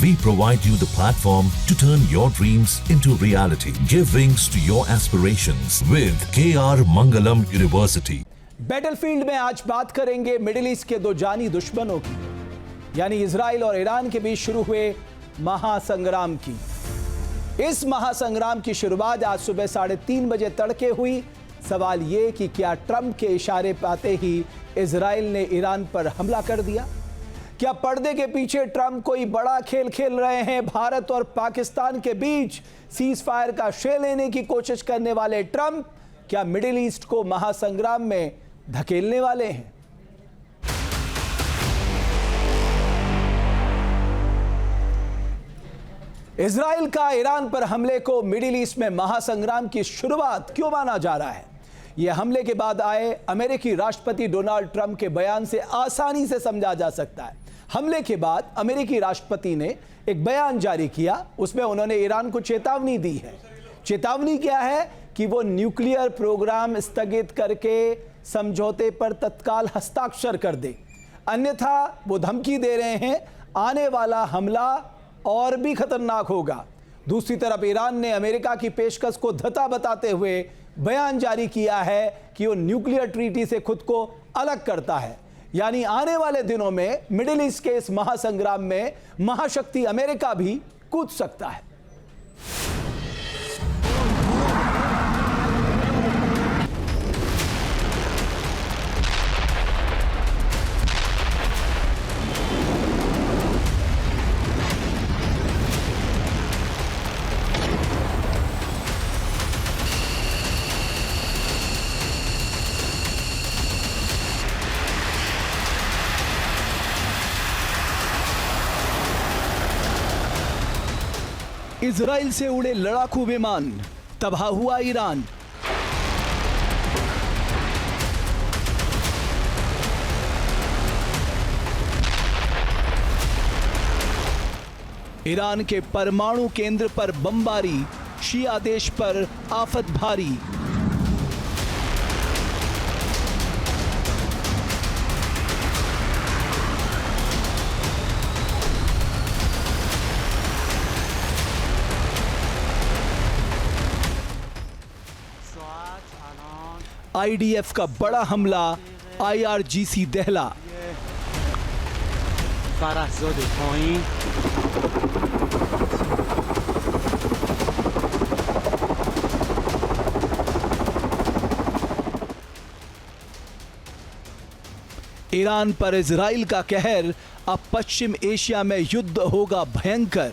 We provide you the platform to turn your dreams into reality. Give wings to your aspirations with KR Mangalam University. Battlefield में आज बात करेंगे middle east के दो जानी दुश्मनों की, यानी इजराइल और ईरान के बीच शुरू हुए महासंग्राम की। इस महासंग्राम की शुरुआत आज सुबह 3:30 बजे तड़के हुई। सवाल ये कि क्या ट्रंप के इशारे पाते ही इजराइल ने ईरान पर हमला कर दिया? क्या पर्दे के पीछे ट्रंप कोई बड़ा खेल खेल रहे हैं? भारत और पाकिस्तान के बीच सीज फायर का श्रेय लेने की कोशिश करने वाले ट्रंप क्या मिडिल ईस्ट को महासंग्राम में धकेलने वाले हैं? इजराइल का ईरान पर हमले को मिडिल ईस्ट में महासंग्राम की शुरुआत क्यों माना जा रहा है? यह हमले के बाद आए अमेरिकी राष्ट्रपति डोनाल्ड ट्रंप के बयान से आसानी से समझा जा सकता है। हमले के बाद अमेरिकी राष्ट्रपति ने एक बयान जारी किया, उसमें उन्होंने ईरान को चेतावनी दी है। चेतावनी क्या है कि वो न्यूक्लियर प्रोग्राम स्थगित करके समझौते पर तत्काल हस्ताक्षर कर दे, अन्यथा वो धमकी दे रहे हैं आने वाला हमला और भी खतरनाक होगा। दूसरी तरफ ईरान ने अमेरिका की पेशकश को धता बताते हुए बयान जारी किया है कि वो न्यूक्लियर ट्रीटी से खुद को अलग करता है, यानी आने वाले दिनों में मिडिल ईस्ट के इस महासंग्राम में महाशक्ति अमेरिका भी कूद सकता है। इजराइल से उड़े लड़ाकू विमान, तबाह हुआ ईरान। ईरान के परमाणु केंद्र पर बमबारी, शिया देश पर आफत भारी। आईडीएफ का बड़ा हमला, आईआरजीसी दहला। ईरान पर इजराइल का कहर, अब पश्चिम एशिया में युद्ध होगा भयंकर।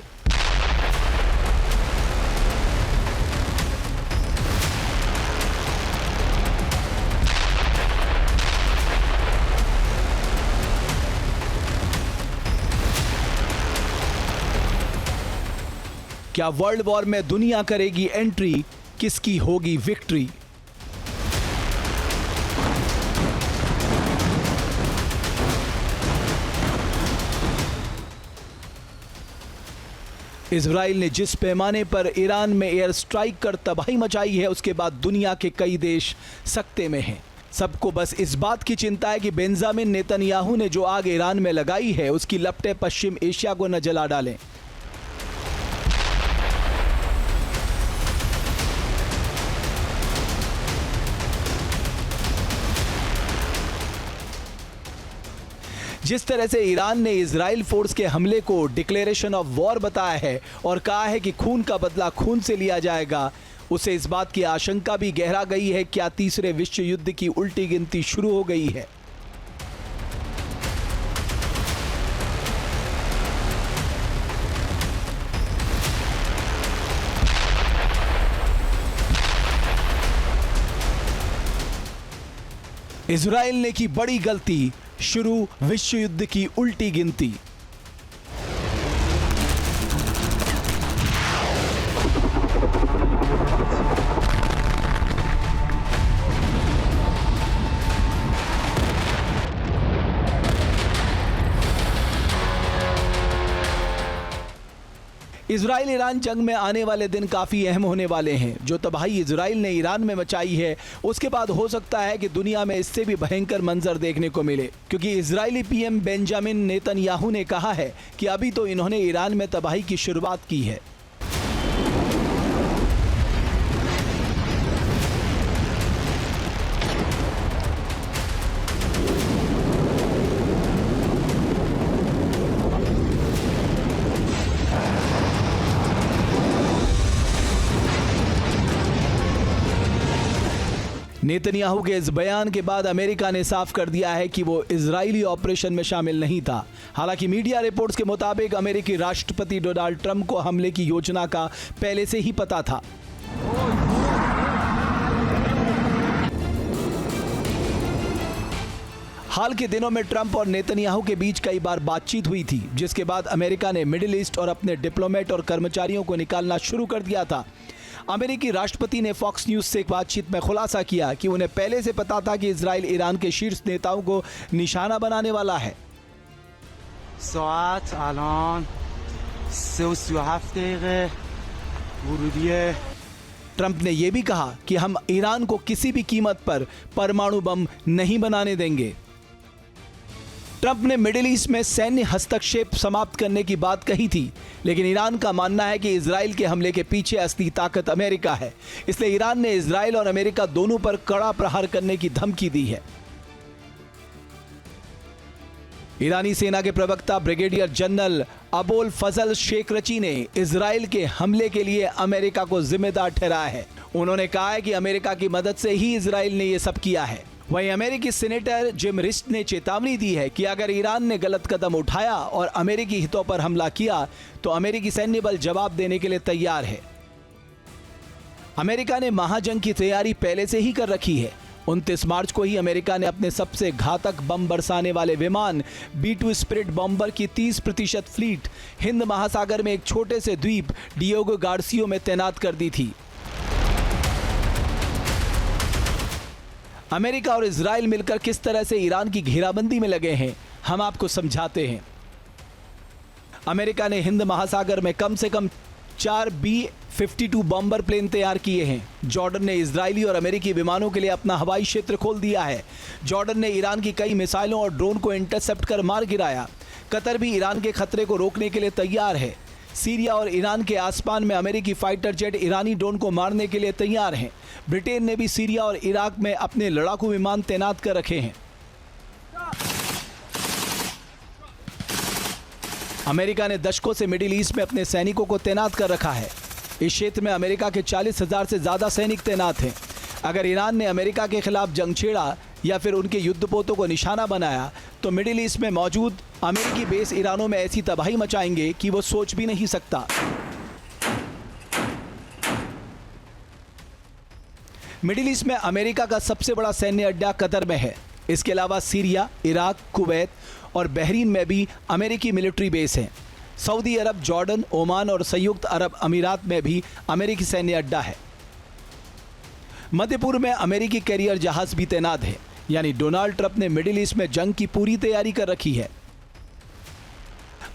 क्या वर्ल्ड वॉर में दुनिया करेगी एंट्री? किसकी होगी विक्ट्री? इजराइल ने जिस पैमाने पर ईरान में एयर स्ट्राइक कर तबाही मचाई है, उसके बाद दुनिया के कई देश सकते में हैं। सबको बस इस बात की चिंता है कि बेंजामिन नेतन्याहू ने जो आग ईरान में लगाई है, उसकी लपटें पश्चिम एशिया को न जला डालें। जिस तरह से ईरान ने इजराइल फोर्स के हमले को डिक्लेरेशन ऑफ वॉर बताया है और कहा है कि खून का बदला खून से लिया जाएगा, उसे इस बात की आशंका भी गहरा गई है क्या तीसरे विश्व युद्ध की उल्टी गिनती शुरू हो गई है। इजराइल ने की बड़ी गलती, शुरू विश्व युद्ध की उल्टी गिनती। इजराइल ईरान जंग में आने वाले दिन काफ़ी अहम होने वाले हैं। जो तबाही इजराइल ने ईरान में मचाई है, उसके बाद हो सकता है कि दुनिया में इससे भी भयंकर मंजर देखने को मिले, क्योंकि इजरायली पीएम बेंजामिन नेतन्याहू ने कहा है कि अभी तो इन्होंने ईरान में तबाही की शुरुआत की है। नेतन्याहू के इस बयान के बाद अमेरिका ने साफ कर दिया है कि वो इजरायली ऑपरेशन में शामिल नहीं था। हालांकि मीडिया रिपोर्ट्स के मुताबिक अमेरिकी राष्ट्रपति डोनाल्ड ट्रंप को हमले की योजना का पहले से ही पता था। हाल के दिनों में ट्रंप और नेतन्याहू के बीच कई बार बातचीत हुई थी, जिसके बाद अमेरिका ने मिडिल ईस्ट और अपने डिप्लोमेट और कर्मचारियों को निकालना शुरू कर दिया था। अमेरिकी राष्ट्रपति ने फॉक्स न्यूज से एक बातचीत में खुलासा किया कि उन्हें पहले से पता था कि इजराइल ईरान के शीर्ष नेताओं को निशाना बनाने वाला है। सात आलान 3:37 वुरुदिये। ट्रंप ने यह भी कहा कि हम ईरान को किसी भी कीमत पर परमाणु बम नहीं बनाने देंगे। ट्रंप ने मिडिल ईस्ट में सैन्य हस्तक्षेप समाप्त करने की बात कही थी, लेकिन ईरान का मानना है कि इजराइल के हमले के पीछे असली ताकत अमेरिका है। इसलिए ईरान ने इजराइल और अमेरिका दोनों पर कड़ा प्रहार करने की धमकी दी है। ईरानी सेना के प्रवक्ता ब्रिगेडियर जनरल अबोल फजल शेखरची ने इजराइल के हमले के लिए अमेरिका को जिम्मेदार ठहराया है। उन्होंने कहा है कि अमेरिका की मदद से ही इजराइल ने यह सब किया है। वहीं अमेरिकी सीनेटर जिम रिस्ट ने चेतावनी दी है कि अगर ईरान ने गलत कदम उठाया और अमेरिकी हितों पर हमला किया तो अमेरिकी सैन्य बल जवाब देने के लिए तैयार है। अमेरिका ने महाजंग की तैयारी पहले से ही कर रखी है। 29 मार्च को ही अमेरिका ने अपने सबसे घातक बम बरसाने वाले विमान B-2 स्पिरिट बॉम्बर की 30% फ्लीट हिंद महासागर में एक छोटे से द्वीप डिएगो गार्सिया में तैनात कर दी थी। अमेरिका और इजराइल मिलकर किस तरह से ईरान की घेराबंदी में लगे हैं, हम आपको समझाते हैं। अमेरिका ने हिंद महासागर में कम से कम 4 B-52 बॉम्बर प्लेन तैयार किए हैं। जॉर्डन ने इजरायली और अमेरिकी विमानों के लिए अपना हवाई क्षेत्र खोल दिया है। जॉर्डन ने ईरान की कई मिसाइलों और ड्रोन को इंटरसेप्ट कर मार गिराया। कतर भी ईरान के खतरे को रोकने के लिए तैयार है। सीरिया और ईरान के आसमान में अमेरिकी फाइटर जेट ईरानी ड्रोन को मारने के लिए तैयार हैं। ब्रिटेन ने भी सीरिया और इराक में अपने लड़ाकू विमान तैनात कर रखे हैं। अमेरिका ने दशकों से मिडिल ईस्ट में अपने सैनिकों को तैनात कर रखा है। इस क्षेत्र में अमेरिका के 40,000 से ज्यादा सैनिक तैनात हैं। अगर ईरान ने अमेरिका के खिलाफ जंग छेड़ा या फिर उनके युद्धपोतों को निशाना बनाया तो मिडिल ईस्ट में मौजूद अमेरिकी बेस ईरानों में ऐसी तबाही मचाएंगे कि वो सोच भी नहीं सकता। मिडिल ईस्ट में अमेरिका का सबसे बड़ा सैन्य अड्डा कतर में है। इसके अलावा सीरिया, इराक, कुवैत और बहरीन में भी अमेरिकी मिलिट्री बेस हैं। सऊदी अरब, जॉर्डन, ओमान और संयुक्त अरब अमीरात में भी अमेरिकी सैन्य अड्डा है। मध्य पूर्व में अमेरिकी कैरियर जहाज भी तैनात है। यानी डोनाल्ड ट्रंप ने मिडिल ईस्ट में जंग की पूरी तैयारी कर रखी है।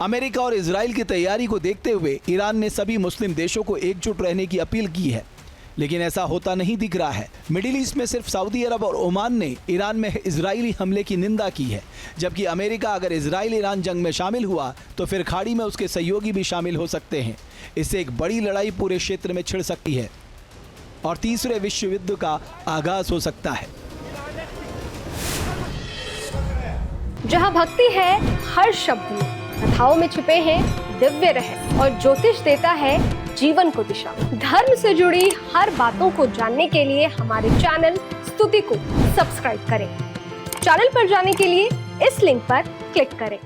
अमेरिका और इजराइल की तैयारी को देखते हुए ईरान ने सभी मुस्लिम देशों को एकजुट रहने की अपील की है, लेकिन ऐसा होता नहीं दिख रहा है। मिडिल ईस्ट में सिर्फ सऊदी अरब और ओमान ने ईरान में इजरायली हमले की निंदा की है, जबकि अमेरिका अगर इजराइल ईरान जंग में शामिल हुआ तो फिर खाड़ी में उसके सहयोगी भी शामिल हो सकते हैं। इससे एक बड़ी लड़ाई पूरे क्षेत्र में छिड़ सकती है और तीसरे विश्व युद्ध का आगाज हो सकता है। जहां भक्ति है हर शब्द में, कथाओं में छुपे हैं दिव्य रहस्य और ज्योतिष देता है जीवन को दिशा। धर्म से जुड़ी हर बातों को जानने के लिए हमारे चैनल स्तुति को सब्सक्राइब करें। चैनल पर जाने के लिए इस लिंक पर क्लिक करें।